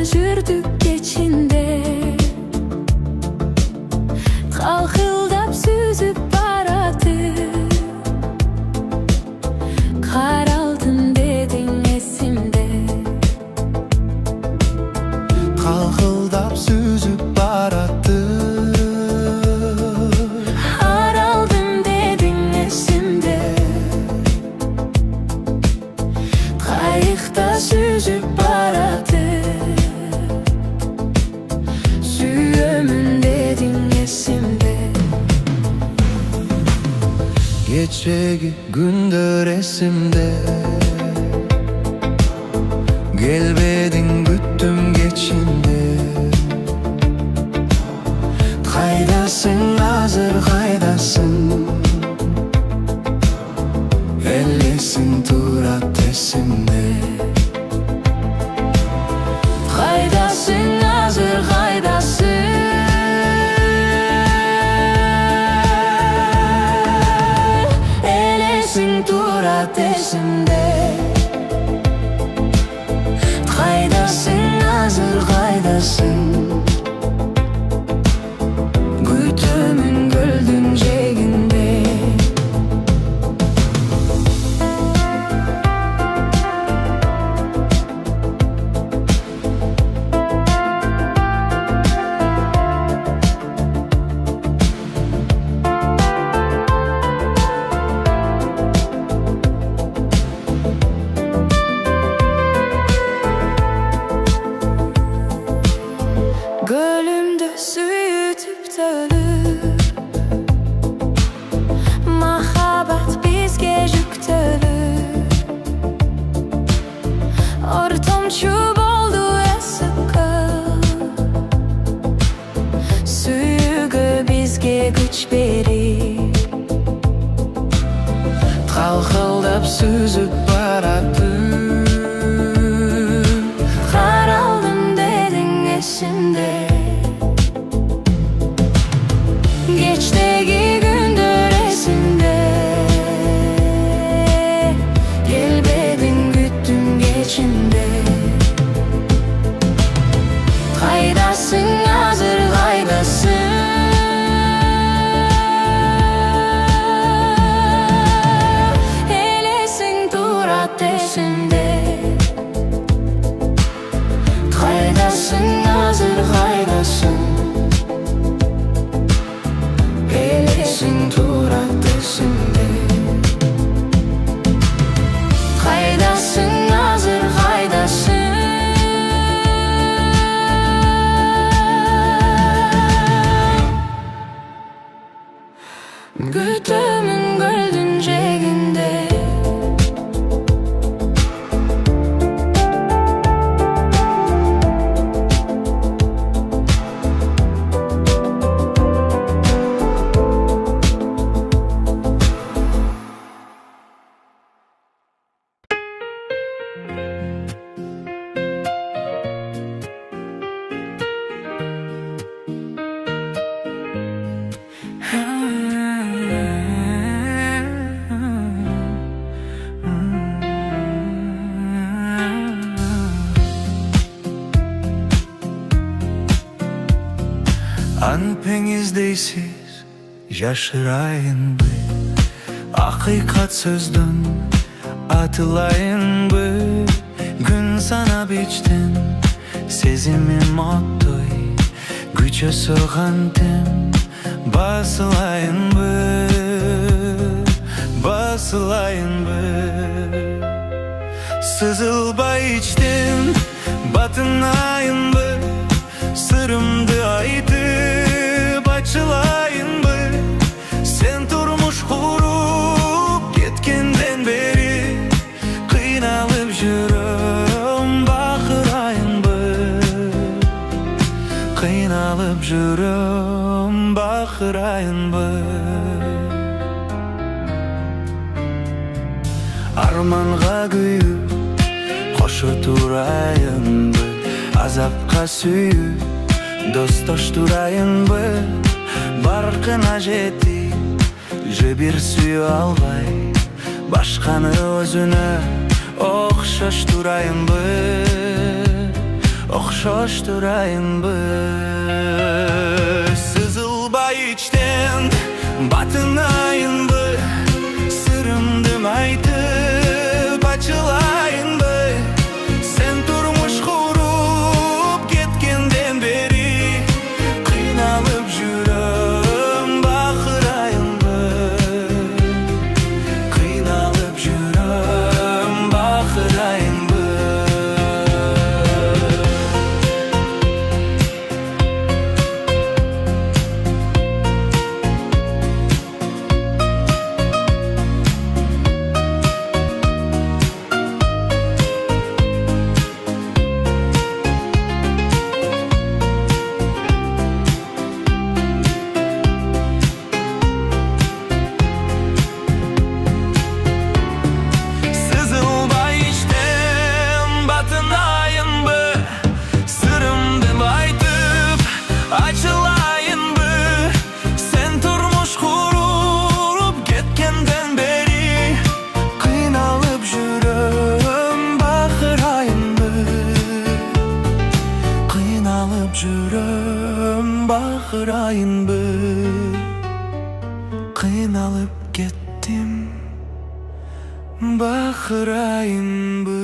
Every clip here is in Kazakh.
жүрдік кечинде, қалқылдап сүзіп барады. Қаралтын дедің есімде, қалқылдап сүзіп барады. Аралдың дедің есімде, қайықта сүзіп барады. Сүйемін дедің есімде. Geçegi gündür esimde, gelmedin güttüm geçinde. Kaydasın hazır kaydasın, ellesin turat esimde. Kaydasın hazır kaydasın, turat esimde. Kaydasın hazır kaydasın, gütümün güldün ceginde. Gölümde süyütüp tölüp, mahabat bizge yüktölüp. Ortamçı boldu esıkıp, süyügü bizge güç berip. Kalkıldap süzüp barады. Қаралдым дедің есімде, кештегі күндер есімде. Келбедің күттім кечінде, қайдасың hazır қайдасың, елесің турат есімде. Kaydasın hazır kaydasın, elesin turat esimde. Kaydasın hazır kaydasın, gütümün güldün ceginde. Anpengizdeysіз yaşırayın be, hakikat sözdün atılayın be. Gün sana biçtin sezimim attoy, güçe soğandım basılayın be, basılayın be. Sızılbay içtim batınayın be, sırımdı aytıp açılayın be. Sen turmuş kurup ketkenden beri, kıynalıp жүрüm bakırayın be, kıynalıp жүрüm bakırayın be. Armanға kүйüp koşu turayın be, azapқа sүйüp dostoş turayın be. Barkına жетip жібер сүйе албай, башқаны өзүнө окшош турайын be, okşoşturayınbı. Sızılbay içten batınayınbı, sırımdım aytıp açılayınbı. Sen turmuş kurup ketkenden beri kıynalıp жүрөм бакырайынбы, кыйналып жүрөм бакырайынбы. Açılayınbı, sen turmuş kurup ketkenden beri kıynalıp жүрөм бакырайынбы, kıynalıp жүрөм бакырайынбы. Kıynalıp kettim бакырайынбы.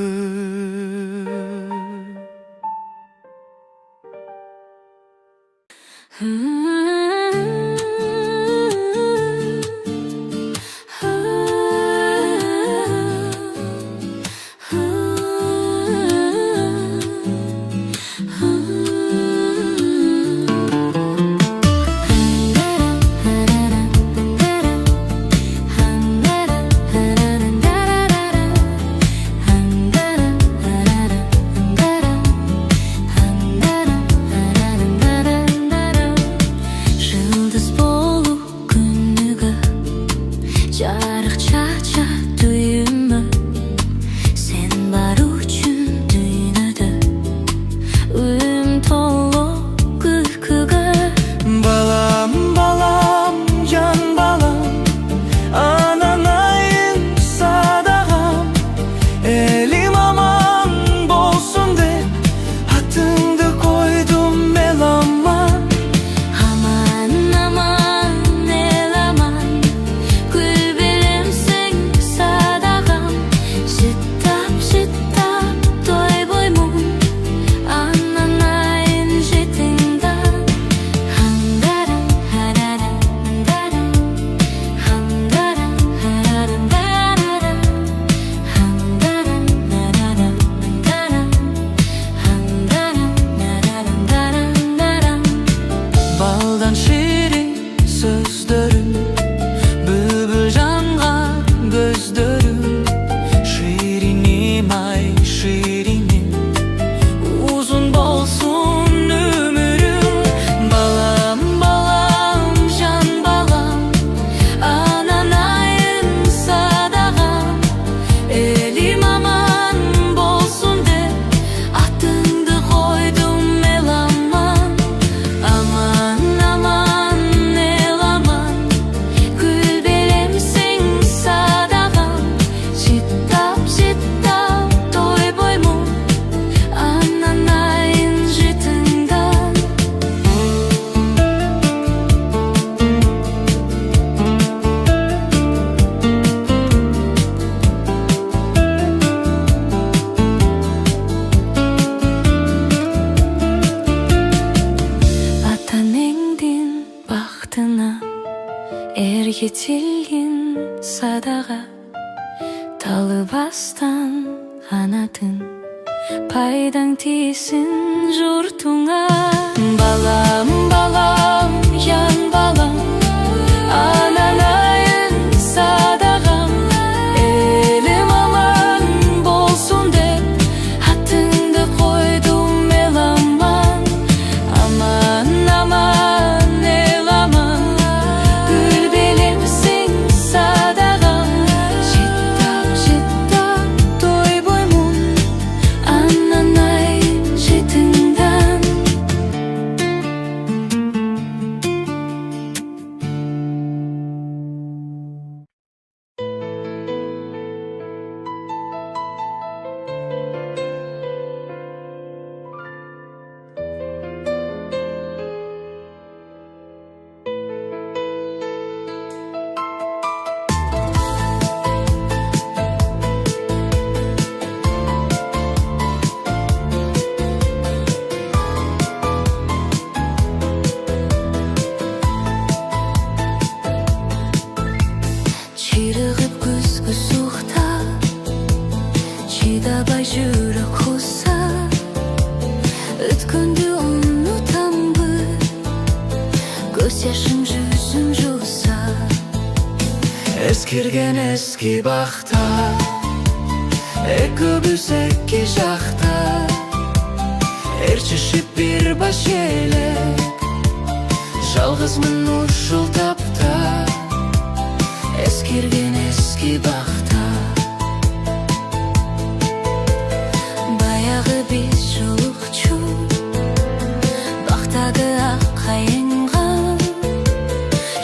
Ergetilgin sadaga talыбастан анатын пайдаң тиесин журтуңа. Балам, балам, ян балам, ананайын садагам, элим аман болсун деп атыңды койдум эламан. Аман, аман, эламан, гүл белемсиң садагам, життап, життап тойбоймун ананайын жетиңдан. Çıydabay жүрек хуса, өткенді ұмытамбы, көз яшым жүзім жуса. Eskirgen eski bakta, ekibüz iki жақта, Erçişip bir baş elek, жалғызмын ушул тапта. Eskirgen eski bakta, баяғы біз жолықчу, бақтағы ақ қайынға,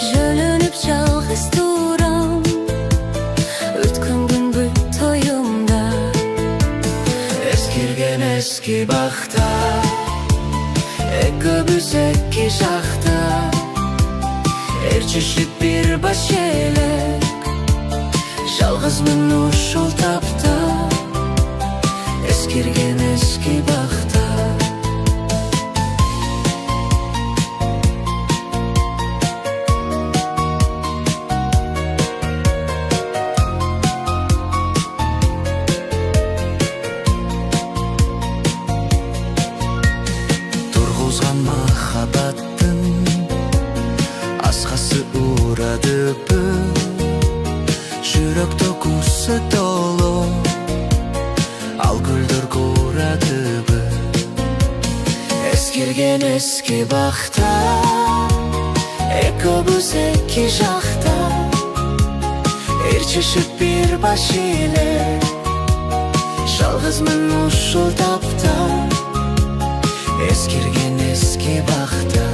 жөлініп жалғыз турам, өткен күн бұл тойымда. Eskirgen eski bakta, ekibüz iki жақта, Erçişip bir baş elek, жалғызмын ушул тапта. Eskirgen eski bakta. Turg'uzgan mahabbatin asqasi uradıpı, жүрек dokusu dolu, al güldür kuradıpı. Eskirgen eski bakta, ekibüz iki жақта, Erçişip bir baş elek, жалғызмын ушул тапта. Eskirgen eski bakta.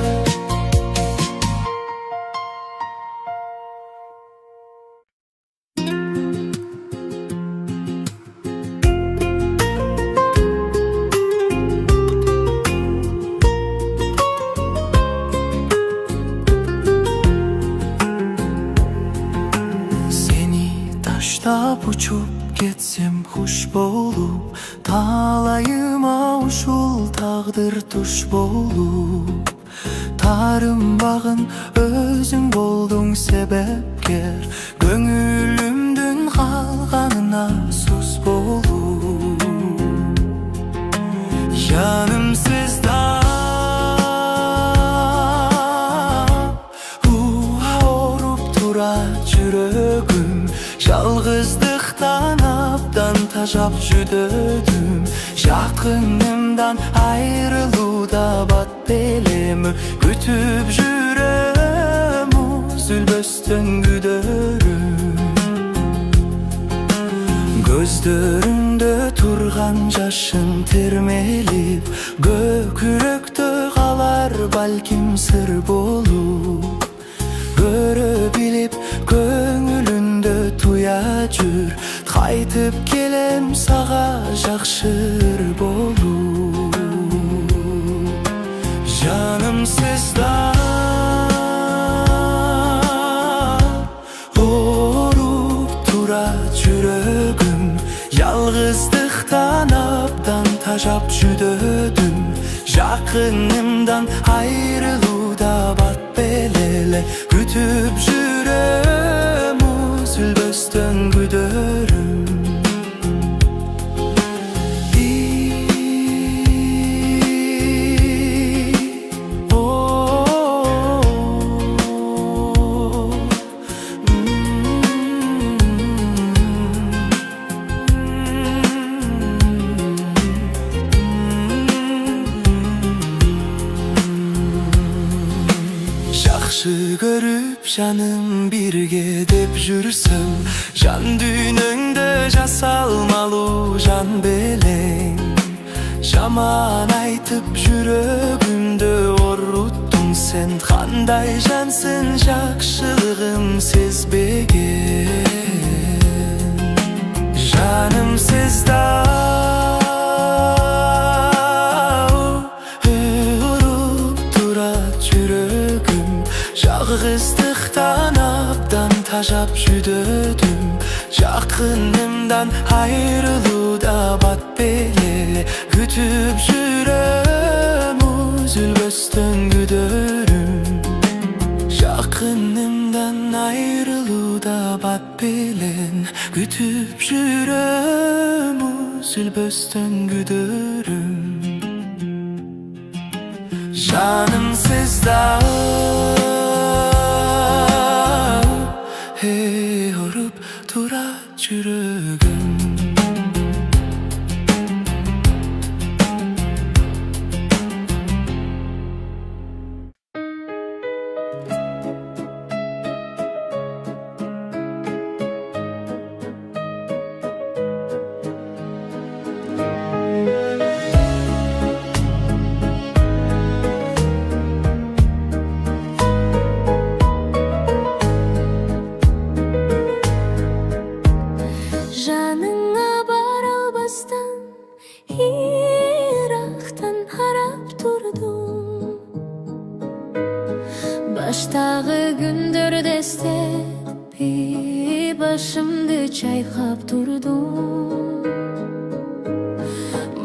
Seni taştap uçup getsem huş bolup, talayıma ушул тағдыр туш болуп. Тарынбагын өзүң болдуң себепкер, көңүлүмдүн калганына сус болуп. Жанымсызда ауруп тура жүрөгүм, жалгыздыктан абдан тажап жүдөдүм. Жақынымдан айрылуда бат белеми, күтүп жүрөм үзүлбөстөн күдөрүм. Көздөрүндө турган жашын термелип, көкүрөктө калар балким сыр болуп. Көрө билип көңүлүндө туя жүр, кайтып келем сага жакшыр болуп. Жанымсызда ооруп тура жүрөгүм, жалгыздыктан абдан тажап жүдөдүм. Жакынымдан айрылууда бат белеле, күтүп жүрөм үзүлбөстөн күдөрүм. Жақшы көрүп жаным бирге деп жүрсөм, жан дүйнөңдө жасалмалуу жан белең. Жаман айтып жүрөгүмдө оруттуң сен, кандай жансың жакшылыгым сезбеген. Жанымсызда жалгыздыктан абдан тажап жүдөдүм. Жакынымдан айрылууда бат белеле, күтүп жүрөм үзүлбөстөн күдөрүм. Жакынымдан айрылууда бат белен, күтүп жүрөм ешілбөстөн güdürüm. Жаным сізда ұрып тұра жүрегім. Жаныңа бара албастан ирактан қарап тұрдым. Баштағы күндерде істеп башымды чайқап тұрдым.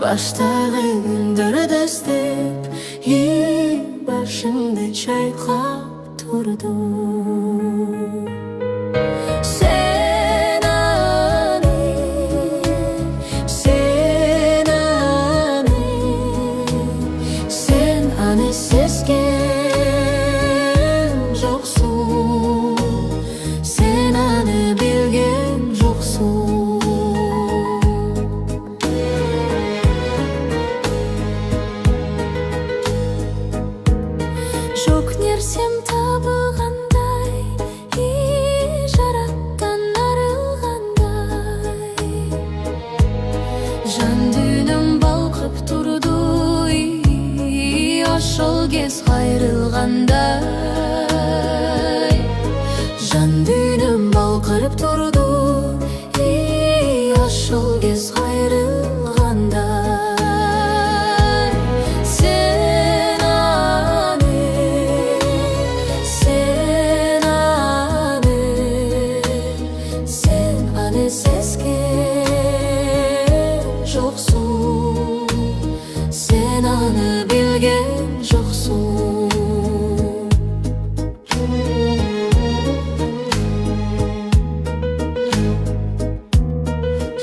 Баштағы күндерде істеп башымды чайқап тұрдым. Жоқ нәрсем табылғандай, жараттан арылғандай. Жан дүйнім балқып тұрды, ашыл кез қайрылғандай. Жан дүйнім балқып тұрды, ашыл кез қайрылғандай. Sen anı bilgen joksun.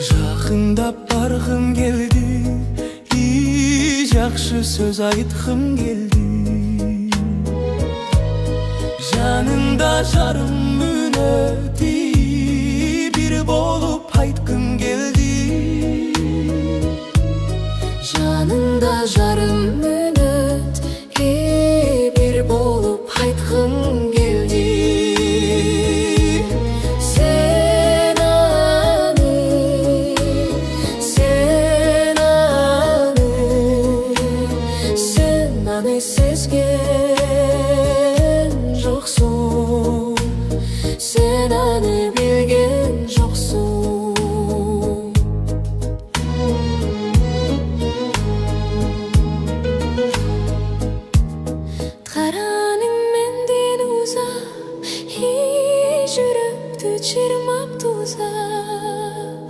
Жақындап барғым келді, жақсы сөз айтқым келді. Жанында жарым мүнөтті бір болып айтқым келді. Жанында жарым мүнөт бір болып айтқым келді. Sen anı sezген жоқсың. Sen anı bilgen жоқсың. Қараның менден ұзап, жүректі чырмап тұзап.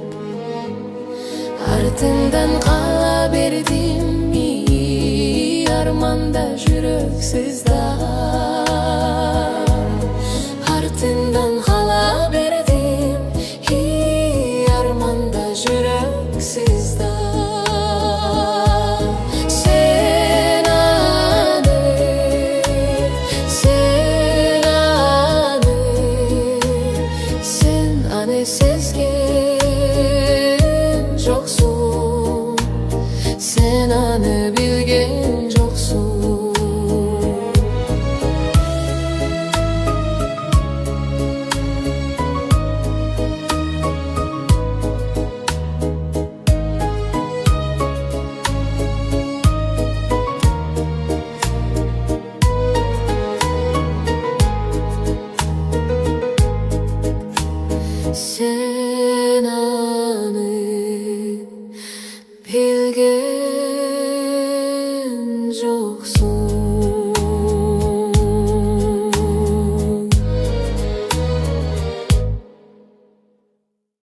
Артыңдан қала бердім, арманда жүрек сыздап. Артыңдан қала бердім, арманда жүрек сыздап. Sen anı sezgen жоқсың. Sen anı bil